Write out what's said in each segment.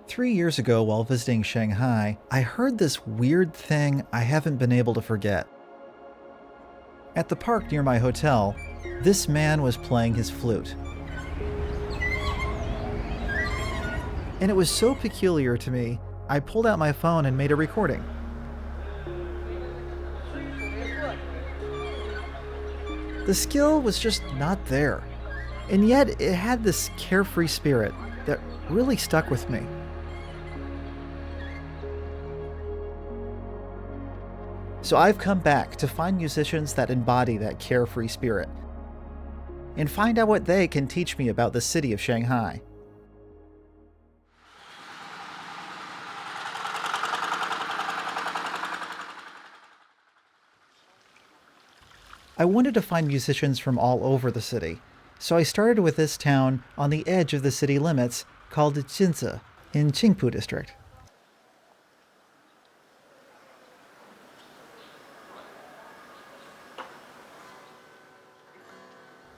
3 years ago, while visiting Shanghai, I heard this weird thing I haven't been able to forget. At the park near my hotel, this man was playing his flute. And it was so peculiar to me, I pulled out my phone and made a recording. The skill was just not there, and yet it had this carefree spirit that really stuck with me. So I've come back to find musicians that embody that carefree spirit and find out what they can teach me about the city of Shanghai. I wanted to find musicians from all over the city, so I started with this town on the edge of the city limits called Jinzi in Qingpu district.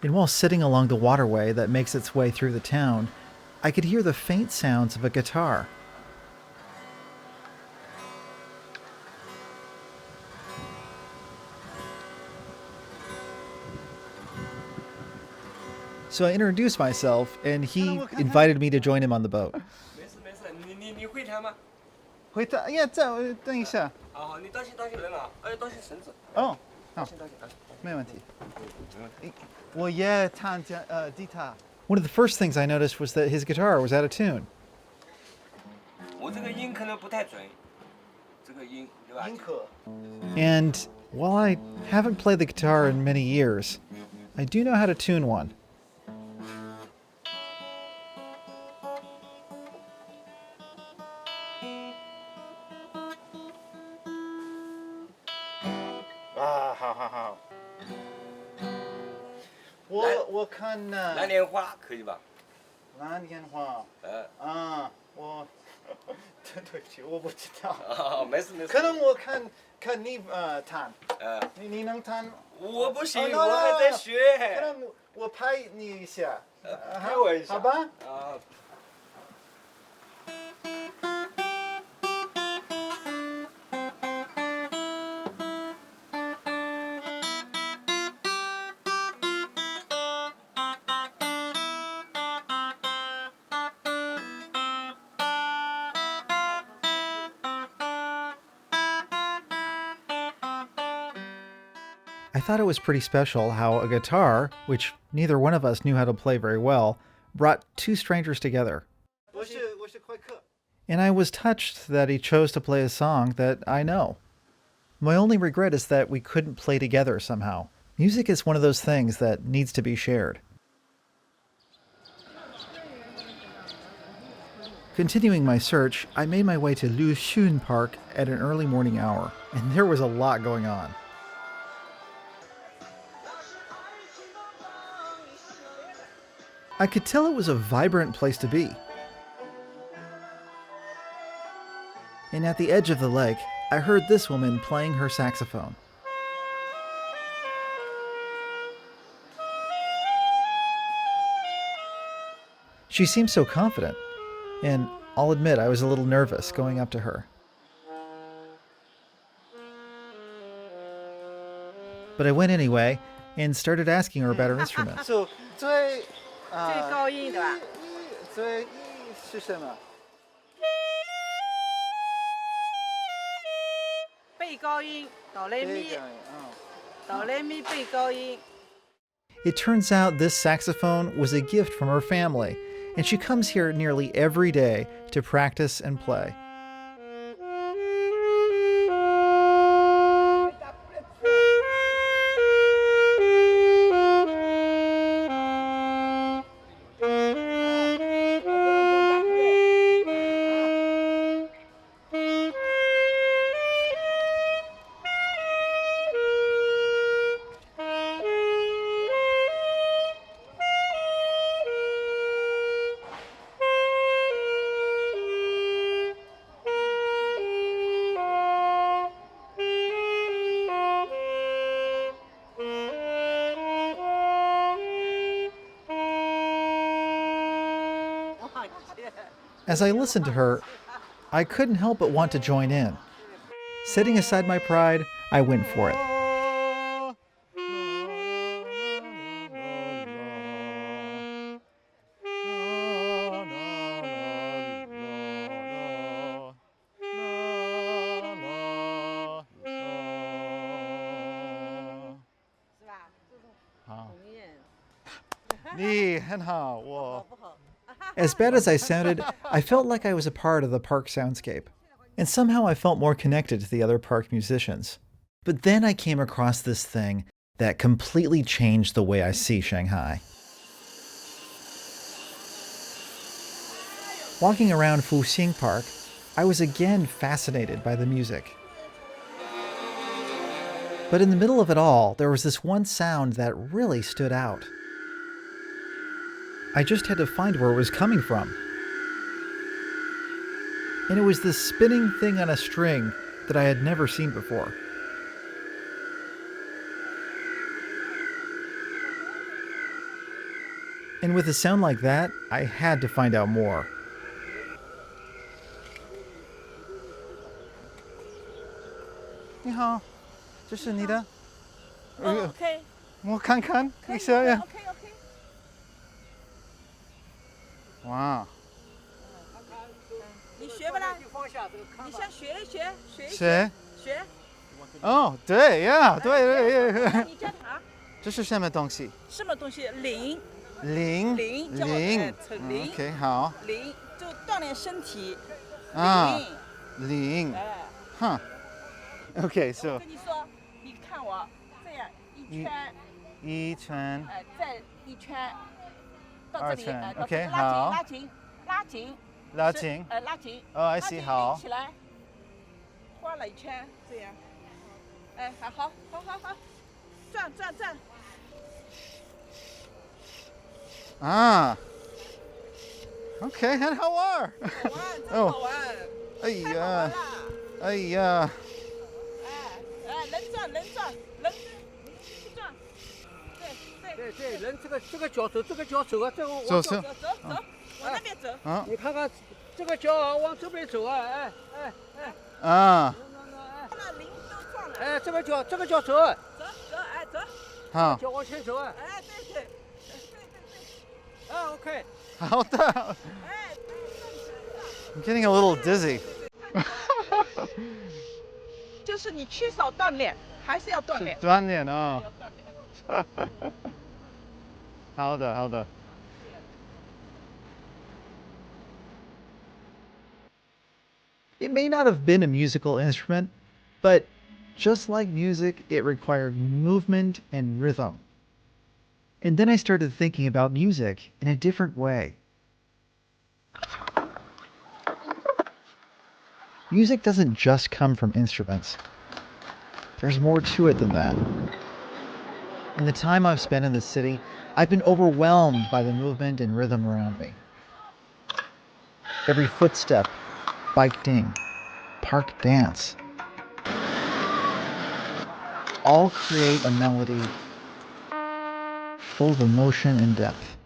And while sitting along the waterway that makes its way through the town, I could hear the faint sounds of a guitar. So I introduced myself, and he invited me to join him on the boat. 没事，你会弹吗？会弹，呀，等一下。哦，你当心人啊！哎，当心绳子。哦，好，当心。没问题。我也弹吉他。One of the first things I noticed was that his guitar was out of tune. 我这个音可能不太准，这个音对吧？音可。And while I haven't played the guitar in many years, I do know how to tune one. Ah, 好。我看蓝莲花可以吧？蓝莲花。对不起，我不知道。没事。可能我看你弹。你能弹？我不行，我还在学。可能我拍你一下。拍我一下。好吧。I thought it was pretty special how a guitar, which neither one of us knew how to play very well, brought two strangers together. And I was touched that he chose to play a song that I know. My only regret is that we couldn't play together somehow. Music is one of those things that needs to be shared. Continuing my search, I made my way to Lu Xun Park at an early morning hour, and there was a lot going on. I could tell it was a vibrant place to be. And at the edge of the lake, I heard this woman playing her saxophone. She seemed so confident, and I'll admit I was a little nervous going up to her. But I went anyway and started asking her about her instrument. 最高音对吧？最是什么？贝高音，哆来咪，哆来咪贝高音。It turns out this saxophone was a gift from her family, and she comes here nearly every day to practice and play. As I listened to her, I couldn't help but want to join in. Setting aside my pride, I went for it. As bad as I sounded, I felt like I was a part of the park soundscape. And somehow I felt more connected to the other park musicians. But then I came across this thing that completely changed the way I see Shanghai. Walking around Fuxing Park, I was again fascinated by the music. But in the middle of it all, there was this one sound that really stood out. I just had to find where it was coming from. And it was this spinning thing on a string that I had never seen before. And with a sound like that, I had to find out more. 你好，这是你的？ OK 我看看一下呀。哇， 你学不啦？你先学一学，学一谁？学。哦，对呀，对。你教他这是什么东西？什么东西？铃，铃。铃叫铃。铃。 OK， 好。铃就锻炼身体。啊，铃。哎。哼。OK， so。我跟你说，你看我这样一圈。一圈。哎，再一圈。到这里。二圈。哎 OK， 好。好。拉紧，拉紧。 拉紧，拉紧。哦 I see， 好。起来，画了一圈，这样。哎，好，转。啊 ，OK， 很好玩。真好玩。哎呀，哎呀。哎，人转，转。对，人这个脚走，这个脚走啊，这个往走。往那边走。啊，你看看这个脚往这边走啊，哎。啊。那铃都撞了。哎，这个脚走。走，哎走。好。脚往前走啊。哎，对。啊 ，OK。好的。I'm getting a little dizzy. 就是你缺少锻炼，还是要锻炼。锻炼啊。好的。It may not have been a musical instrument, but just like music, it required movement and rhythm. And then I started thinking about music in a different way. Music doesn't just come from instruments. There's more to it than that. In the time I've spent in the city, I've been overwhelmed by the movement and rhythm around me. Every footstep, bike ding, park dance, all create a melody full of emotion and depth.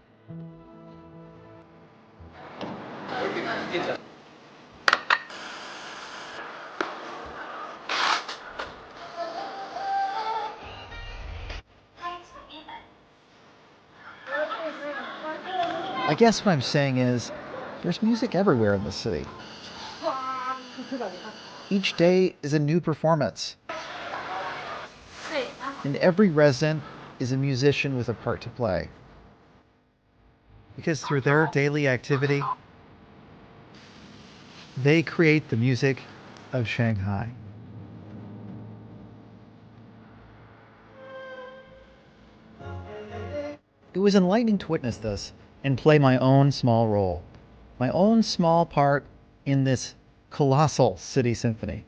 I guess what I'm saying is, there's music everywhere in the city. Each day is a new performance. And every resident is a musician with a part to play. Because through their daily activity, they create the music of Shanghai. It was enlightening to witness this and play my own small role, my own small part in this colossal city symphony.